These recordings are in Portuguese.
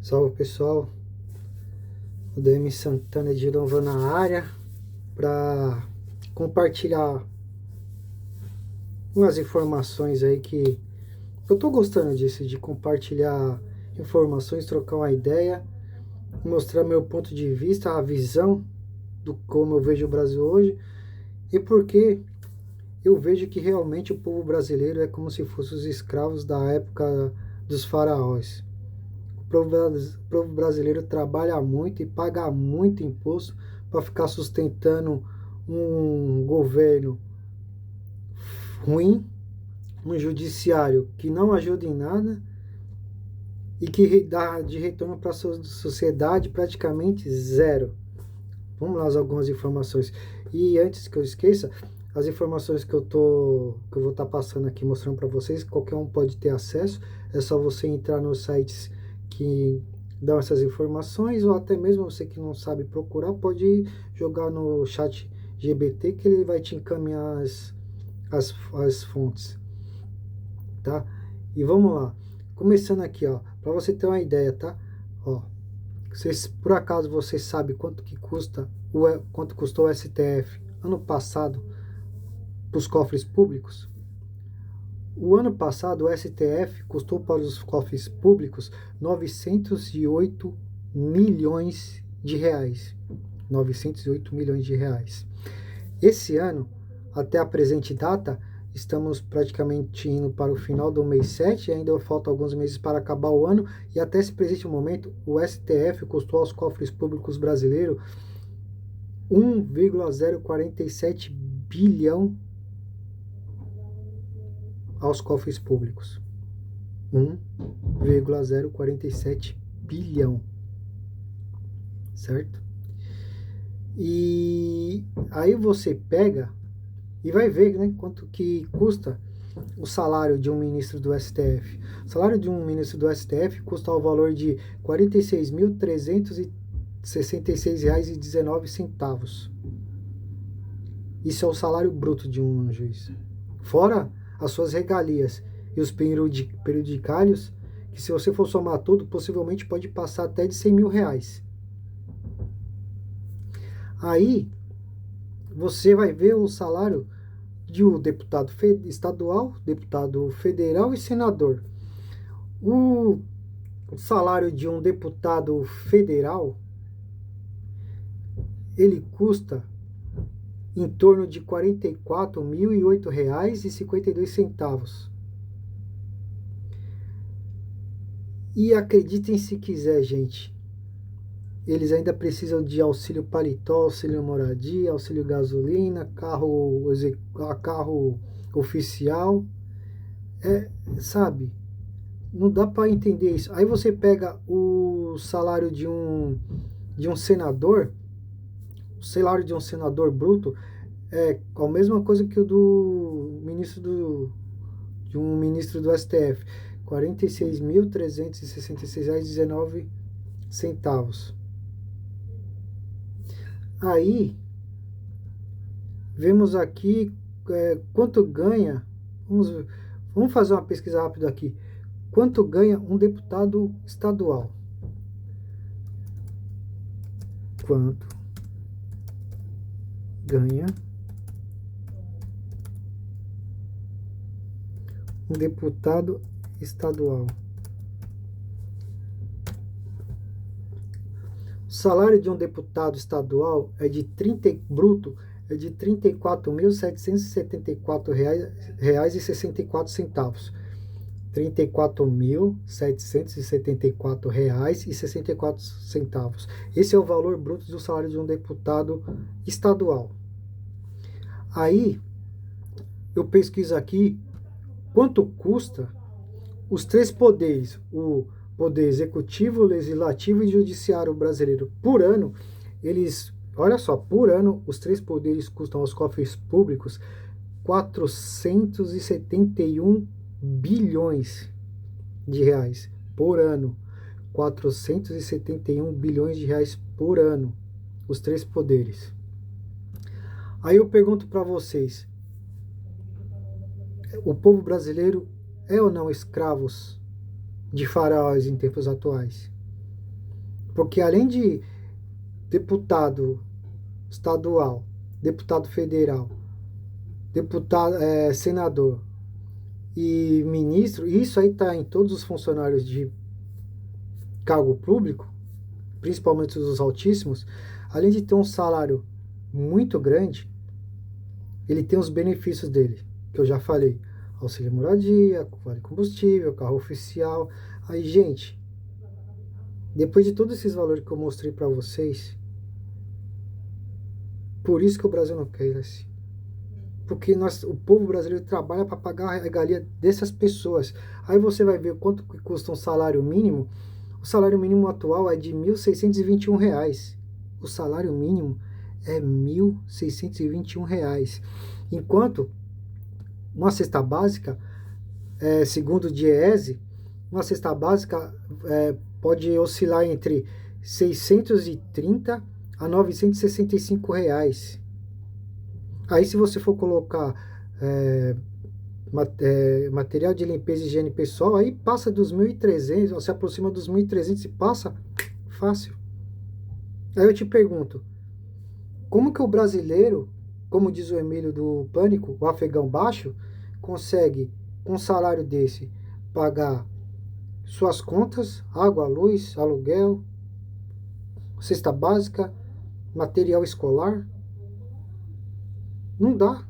Salve pessoal, o DM Santana de novo na área para compartilhar umas informações aí que eu tô gostando disso, de compartilhar informações, trocar uma ideia, mostrar meu ponto de vista, a visão do como eu vejo o Brasil hoje e porque eu vejo que realmente o povo brasileiro é como se fossem os escravos da época dos faraós. O povo brasileiro trabalha muito e paga muito imposto para ficar sustentando um governo ruim, um judiciário que não ajuda em nada e que dá de retorno para a sociedade praticamente zero. Vamos lá, algumas informações. E antes que eu esqueça, as informações que eu vou estar passando aqui, mostrando para vocês, qualquer um pode ter acesso. É só você entrar nos sites que dão essas informações, ou até mesmo você que não sabe procurar, pode jogar no chat GBT que ele vai te encaminhar as fontes, tá? E vamos lá. Começando aqui, ó, para você ter uma ideia, tá? Ó, vocês, por acaso você sabe quanto custou o STF ano passado para os cofres públicos? O ano passado, o STF custou para os cofres públicos 908 milhões de reais. 908 milhões de reais. Esse ano, até a presente data, estamos praticamente indo para o final do mês 7, ainda faltam alguns meses para acabar o ano, e até esse presente momento, o STF custou aos cofres públicos brasileiros 1,047 bilhão aos cofres públicos. 1,047 bilhão. Certo? E aí você pega e vai ver, né, quanto que custa o salário de um ministro do STF. O salário de um ministro do STF custa o valor de R$ 46.366,19. Isso é o salário bruto de um juiz. Fora as suas regalias e os periodicários, que se você for somar tudo, possivelmente pode passar até de 100 mil reais. Aí, você vai ver o salário de um deputado estadual, deputado federal e senador. O salário de um deputado federal, ele custa em torno de R$ 44.008,52. E acreditem se quiser, gente, eles ainda precisam de auxílio paletó, auxílio moradia, auxílio gasolina, carro oficial. Sabe? Não dá para entender isso. Aí você pega o salário de um senador, o salário de um senador bruto é a mesma coisa que o do ministro de um ministro do STF, R$ 46.366,19. Aí, vemos aqui quanto ganha, vamos fazer uma pesquisa rápida aqui, quanto ganha um deputado estadual. Quanto ganha um deputado estadual? O salário de um deputado estadual bruto é de R$ 34.774,64. R$ 34.774,64. Esse é o valor bruto do salário de um deputado estadual. Aí, eu pesquiso aqui quanto custa os três poderes, o poder executivo, legislativo e judiciário brasileiro. Por ano, olha só, por ano, os três poderes custam aos cofres públicos 471 bilhões de reais por ano. 471 bilhões de reais por ano, os três poderes. Aí eu pergunto para vocês, o povo brasileiro é ou não escravos de faraós em tempos atuais? Porque além de deputado estadual, deputado federal, deputado, senador e ministro, isso aí está em todos os funcionários de cargo público, principalmente os altíssimos, além de ter um salário muito grande, ele tem os benefícios dele, que eu já falei, auxílio moradia, vale combustível, carro oficial. Aí, gente, depois de todos esses valores que eu mostrei para vocês, por isso que o Brasil não cresce. Porque o povo brasileiro trabalha para pagar a regalia dessas pessoas. Aí você vai ver quanto que custa um salário mínimo. O salário mínimo atual é de R$ 1.621. O salário mínimo é R$ 1.621. Enquanto uma cesta básica, segundo o DIEESE, uma cesta básica pode oscilar entre 630 a 965 reais. Aí se você for colocar material de limpeza e higiene pessoal, aí passa dos 1.300, se aproxima dos 1.300 e passa fácil. Aí eu te pergunto, como que o brasileiro, como diz o Emílio do Pânico, o afegão baixo, consegue, com um salário desse, pagar suas contas, água, luz, aluguel, cesta básica, material escolar? Não dá.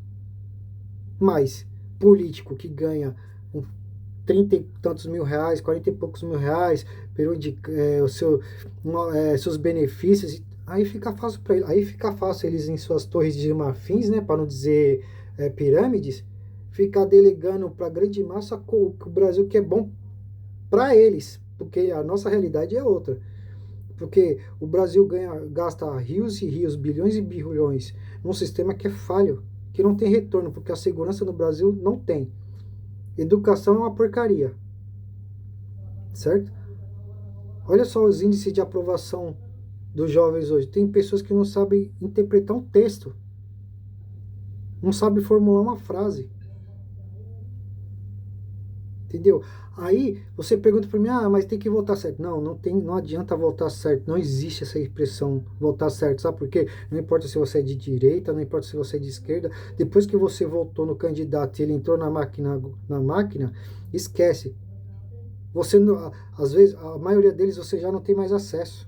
Mas político que ganha 30 e tantos mil reais, 40 e poucos mil reais, seus benefícios, aí fica fácil para ele. Aí fica fácil eles em suas torres de marfins, né, para não dizer pirâmides, ficar delegando para a grande massa o Brasil que é bom para eles, porque a nossa realidade é outra. Porque o Brasil gasta rios e rios, bilhões e bilhões, num sistema que é falho, que não tem retorno, porque a segurança no Brasil não tem. Educação é uma porcaria. Certo? Olha só os índices de aprovação dos jovens hoje. Tem pessoas que não sabem interpretar um texto. Não sabem formular uma frase. Entendeu? Aí você pergunta para mim, mas tem que votar certo. Não, não adianta votar certo. Não existe essa expressão votar certo. Sabe por quê? Não importa se você é de direita, não importa se você é de esquerda. Depois que você votou no candidato e ele entrou na máquina, esquece. Você, às vezes, a maioria deles você já não tem mais acesso.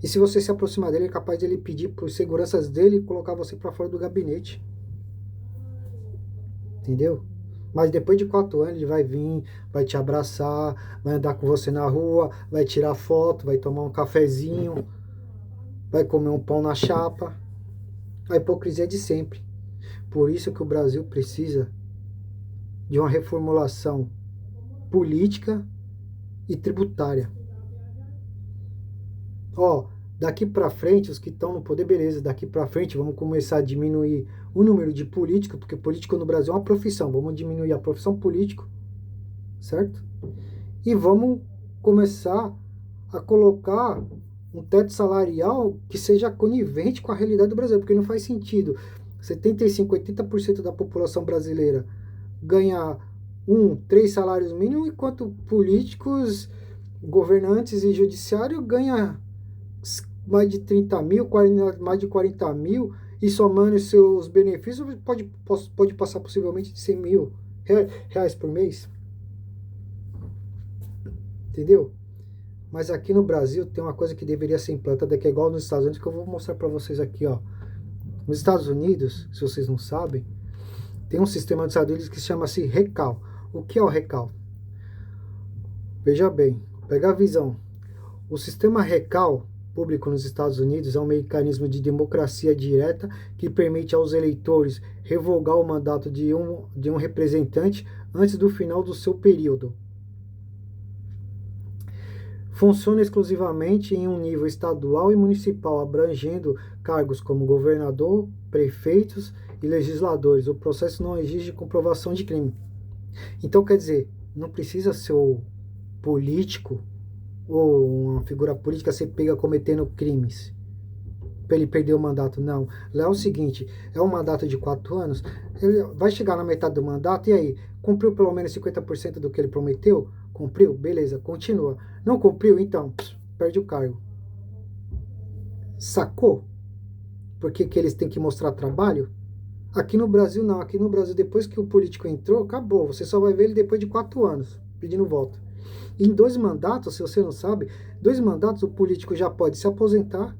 E se você se aproximar dele, é capaz de ele pedir por seguranças dele e colocar você para fora do gabinete. Entendeu? Mas depois de 4 anos ele vai vir, vai te abraçar, vai andar com você na rua, vai tirar foto, vai tomar um cafezinho, vai comer um pão na chapa. A hipocrisia é de sempre. Por isso que o Brasil precisa de uma reformulação política e tributária. Daqui para frente, os que estão no poder, beleza, daqui para frente vamos começar a diminuir o número de políticos, porque político no Brasil é uma profissão, vamos diminuir a profissão político, certo? E vamos começar a colocar um teto salarial que seja conivente com a realidade do Brasil, porque não faz sentido 75, 80% da população brasileira ganhar 3 salários mínimos, enquanto políticos, governantes e judiciário ganham mais de 30 mil, mais de 40 mil, e somando seus benefícios, pode passar possivelmente de 100 mil reais por mês. Entendeu? Mas aqui no Brasil tem uma coisa que deveria ser implantada, que é igual nos Estados Unidos, que eu vou mostrar para vocês aqui, ó. Nos Estados Unidos, se vocês não sabem, tem um sistema nos Estados Unidos que chama-se RECAL. O que é o RECAL? Veja bem, pega a visão. O sistema RECAL público nos Estados Unidos é um mecanismo de democracia direta que permite aos eleitores revogar o mandato de um representante antes do final do seu período. Funciona exclusivamente em um nível estadual e municipal, abrangendo cargos como governador, prefeitos e legisladores. O processo não exige comprovação de crime. Então, quer dizer, não precisa ser o político ou uma figura política ser pega cometendo crimes para ele perder o mandato. Não. Lá é o seguinte, é um mandato de 4 anos, ele vai chegar na metade do mandato, e aí? Cumpriu pelo menos 50% do que ele prometeu? Cumpriu? Beleza, continua. Não cumpriu? Então, perde o cargo. Sacou? Por que eles têm que mostrar trabalho? Aqui no Brasil não. Aqui no Brasil, depois que o político entrou, acabou. Você só vai ver ele depois de 4 anos, pedindo voto. Em 2 mandatos, se você não sabe, 2 mandatos o político já pode se aposentar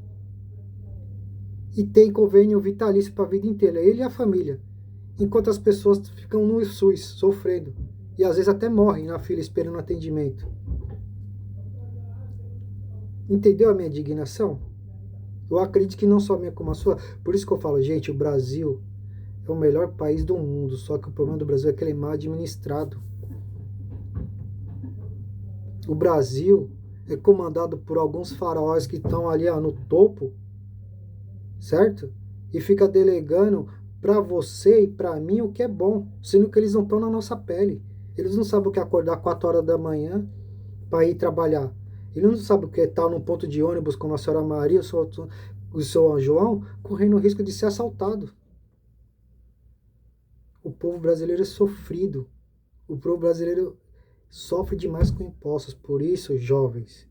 e tem convênio vitalício para a vida inteira, ele e a família. Enquanto as pessoas ficam no SUS, sofrendo. E às vezes até morrem na fila esperando atendimento. Entendeu a minha indignação? Eu acredito que não só a minha como a sua. Por isso que eu falo, gente, o Brasil é o melhor país do mundo. Só que o problema do Brasil é que ele é mal administrado. O Brasil é comandado por alguns faraós que estão ali no topo, certo? E fica delegando para você e para mim o que é bom, sendo que eles não estão na nossa pele. Eles não sabem o que é acordar 4 horas da manhã para ir trabalhar. Eles não sabem o que é estar num ponto de ônibus como a senhora Maria, o seu João, correndo o risco de ser assaltado. O povo brasileiro é sofrido. O povo brasileiro sofre demais com impostos. Por isso, jovens,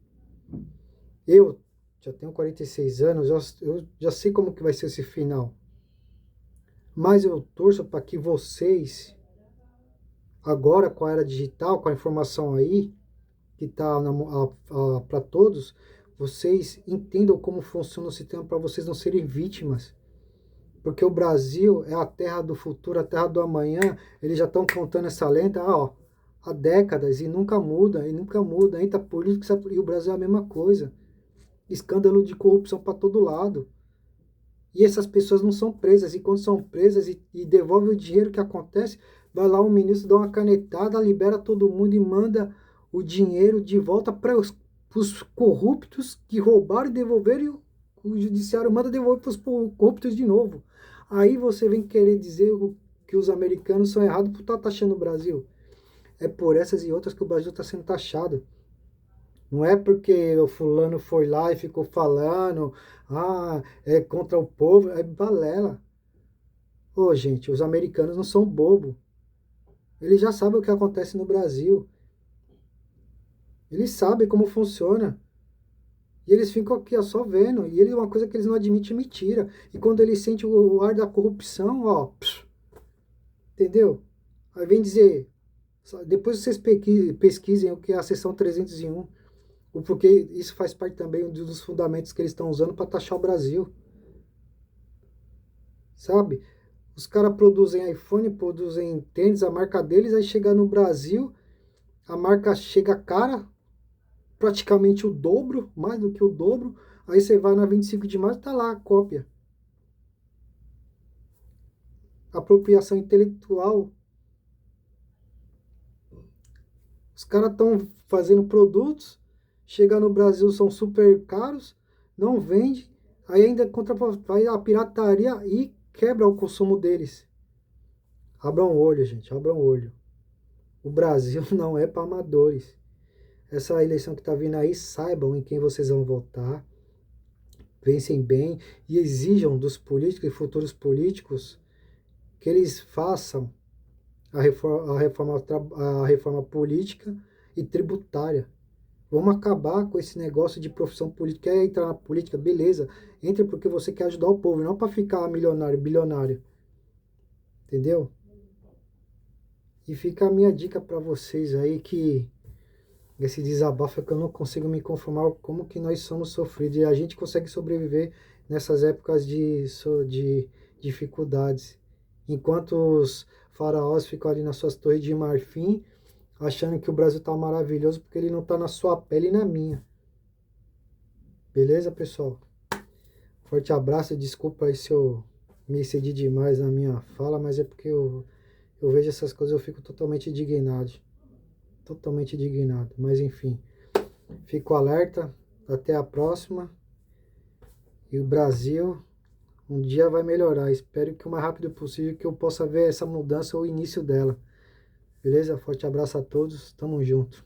eu já tenho 46 anos, eu já sei como que vai ser esse final. Mas eu torço para que vocês, agora com a era digital, com a informação aí, que está para todos, vocês entendam como funciona o sistema para vocês não serem vítimas. Porque o Brasil é a terra do futuro, a terra do amanhã. Eles já estão contando essa lenda há décadas e nunca muda, Entra político e o Brasil é a mesma coisa. Escândalo de corrupção para todo lado. E essas pessoas não são presas. E quando são presas e devolvem o dinheiro, que acontece? Vai lá o ministro, dá uma canetada, libera todo mundo e manda o dinheiro de volta para os corruptos que roubaram e devolveram. E o judiciário manda devolver para os corruptos de novo. Aí você vem querer dizer que os americanos são errados por estar taxando o Brasil. É por essas e outras que o Brasil está sendo taxado. Não é porque o fulano foi lá e ficou falando, é contra o povo, é balela. Ô, gente, os americanos não são bobo. Eles já sabem o que acontece no Brasil. Eles sabem como funciona. E eles ficam aqui só vendo. E uma coisa que eles não admitem é mentira. E quando eles sentem o ar da corrupção, entendeu? Aí vem dizer, depois vocês pesquisem o que é a seção 301. Porque isso faz parte também dos fundamentos que eles estão usando para taxar o Brasil. Sabe? Os caras produzem iPhone, produzem tênis, a marca deles, aí chega no Brasil, a marca chega cara, praticamente o dobro, mais do que o dobro, aí você vai na 25 de março, tá lá a cópia. Apropriação intelectual. Os caras estão fazendo produtos, chega no Brasil, são super caros, não vende, aí ainda vai a pirataria e quebra o consumo deles. Abram o olho, gente, abram o olho. O Brasil não é para amadores. Essa eleição que está vindo aí, saibam em quem vocês vão votar, pensem bem e exijam dos políticos e futuros políticos que eles façam a reforma política e tributária. Vamos acabar com esse negócio de profissão política. Quer entrar na política? Beleza. Entre porque você quer ajudar o povo, não para ficar milionário, bilionário. Entendeu? E fica a minha dica para vocês aí, que esse desabafo é que eu não consigo me conformar como que nós somos sofridos. E a gente consegue sobreviver nessas épocas de dificuldades. Enquanto os faraós ficam ali nas suas torres de marfim, achando que o Brasil está maravilhoso porque ele não está na sua pele e na minha. Beleza, pessoal? Forte abraço, desculpa aí se eu me excedi demais na minha fala, mas é porque eu vejo essas coisas, eu fico totalmente indignado. Totalmente indignado. Mas enfim, fico alerta. Até a próxima. E o Brasil um dia vai melhorar. Espero que o mais rápido possível que eu possa ver essa mudança ou o início dela. Beleza? Forte abraço a todos. Tamo junto.